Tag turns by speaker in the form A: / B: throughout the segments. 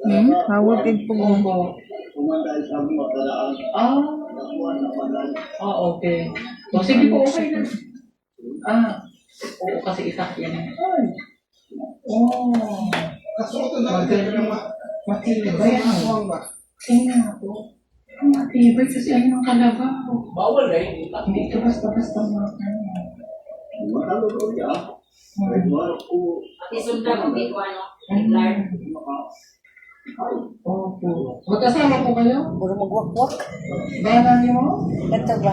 A: Hawag kay pugo.
B: Okay. O, sige po, okay na. Oo, kasi itak yan. Magaling. Matibay ang tingnan ako. Matibay kasi ano ng kalabaw. Bawal na yun. Hindi ito basta-basta mga
C: Isundan mo dito, ano?
B: Opo. Magkasama po kayo?
A: Puro magwakwak.
B: Bayanan niyo mo?
A: Ito ba?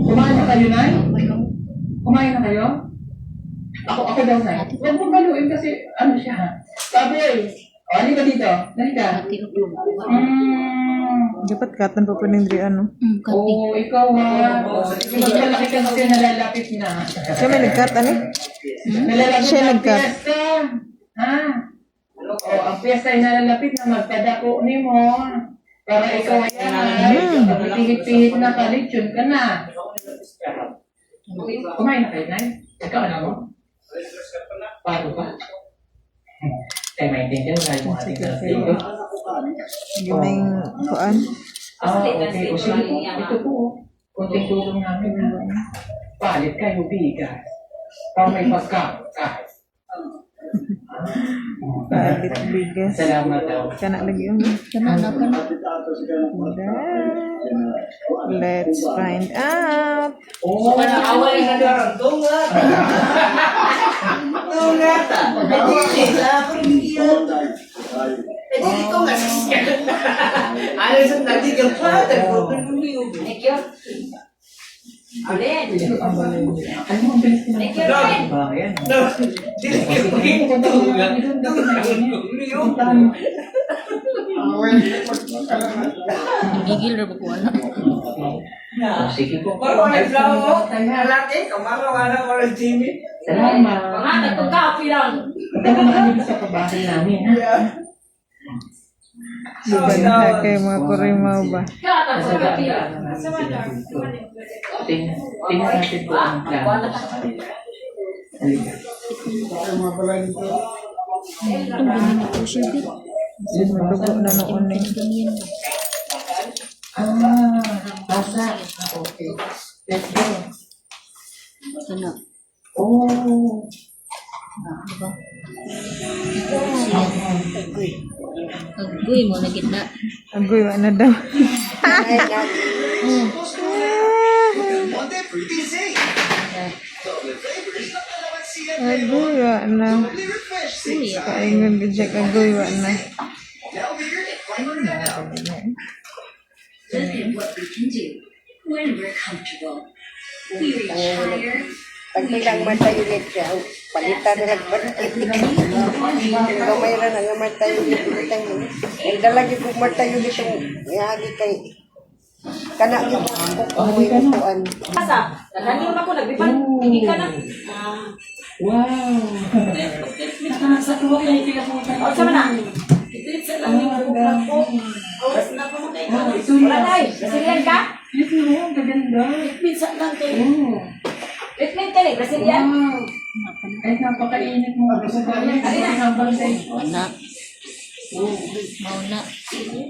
B: Kumain na kayo, Nay? Kumain na kayo? Ako daw, Nay. Huwag mong baluin kasi ano siya. Sabi, halika dito. Halika.
A: Dapat katan pa pwedeng diri ano.
B: Oo, ikaw ha. Maglalaki ka kasi nalalapit na.
A: Siya may nagkat ano?
B: Nalalapit
A: Siya
B: na ang
A: nagkat.
B: piyesta. Ha? O, ang piyesta ay nalalapit na magpadako ni mo. Para ikaw ay pihit-pihit na kalitsyon ka na. Kumain na kayo, Nay? Ikaw na mo? Paano ba? Kaya maintindihan mo tayo mga ating dito.
A: Yung may kuan.
B: Okay. O sige po, ito po. Kunting tulong namin. Palit kayo bigas. Para may pagkain.
A: Palit bigas.
B: Salamat daw.
A: Kana lagi yung. Let's find out.
B: Oo,
C: Awal na darang tungat. Tungat. Pwede ko nga siya. Ano sa natin yung father? Thank you. Alin?
B: ano ang bilis ko
C: Thank you, Alin.
B: Bayan.
D: Gigil rin po ano.
B: Sige po. Salamat.
C: Pangatag kong kapi lang.
B: Ito naman kami sa kabahay namin.
A: Diba na kay mga kurimaw ba?
C: Katag kong kapi lang.
B: Tingnan natin po ang plano sa kanila. Halika.
A: Madugo na noon eh.
B: Basa. Okay. Let's go.
D: Ano?
B: Oh.
D: Agoy mo na kita.
A: Agoy wa na daw. Agoy wa na. Kaingon gid agoy wa na.
E: Look at what we can do when we're comfortable. We reach higher.
F: Pag bilang mata ulit siya, palitan na lang ba? Gamay na nga mata ulit. Ang dalagi kong mata ulit ang ihagi kay kana yung kukumoy kukuan.
C: Kasa, naghanyo ako, nagbipan. Hindi ka na.
B: Wow.
C: O, sama na. Wala tayo. Brazilian ka?
B: Ito yung gaganda.
C: Pizza lang tayo. Treatment ka rin, Brazilian?
B: Kahit napakainit mo. Habang sa ito.
D: Wala. Mauna.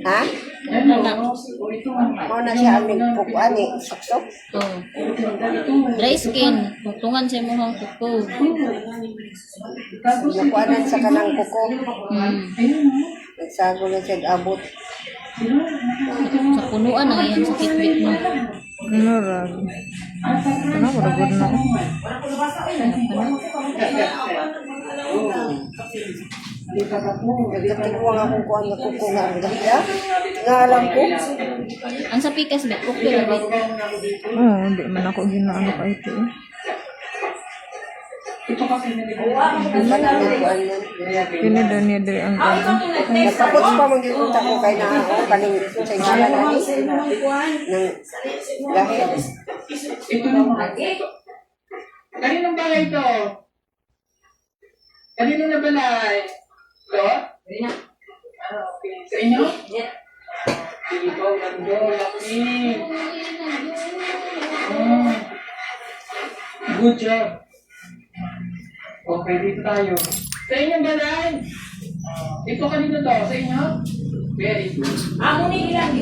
F: Ha?
B: Ito
F: Mao na siya aming kukuan eh. Sakto?
D: To. Dry skin. Tungan sa mo kuko.
F: Nakuanan sa kanang kuko. Nagsago na siya abot.
D: Sa punuan ang iyang sakit bit mo.
A: Ano rag? Ano mo ragod na?
F: Nagkatinuwang akong kuan na kuko nga ang ganda. Nga alam ko.
D: Ang sa pikas bit kuko ra bit.
A: Oh, hindi man ako ginaano pa ito eh.
B: Ito kasi
F: Kanang kuan yun.
A: Pili daw niya diri ang ganda.
F: Natapos pa magkikita ko kay na ako kaning sa ngalan ani ng lahi.
B: Ito naman. Kaninong balay ito? Kaninong na balay? Ito? Okay. Sa inyo? Dito, nando, laki. Good job. Okay, dito tayo. Sa inyong balay. Ito kanino to? Sa inyo? Very good.
C: Amo ni ilang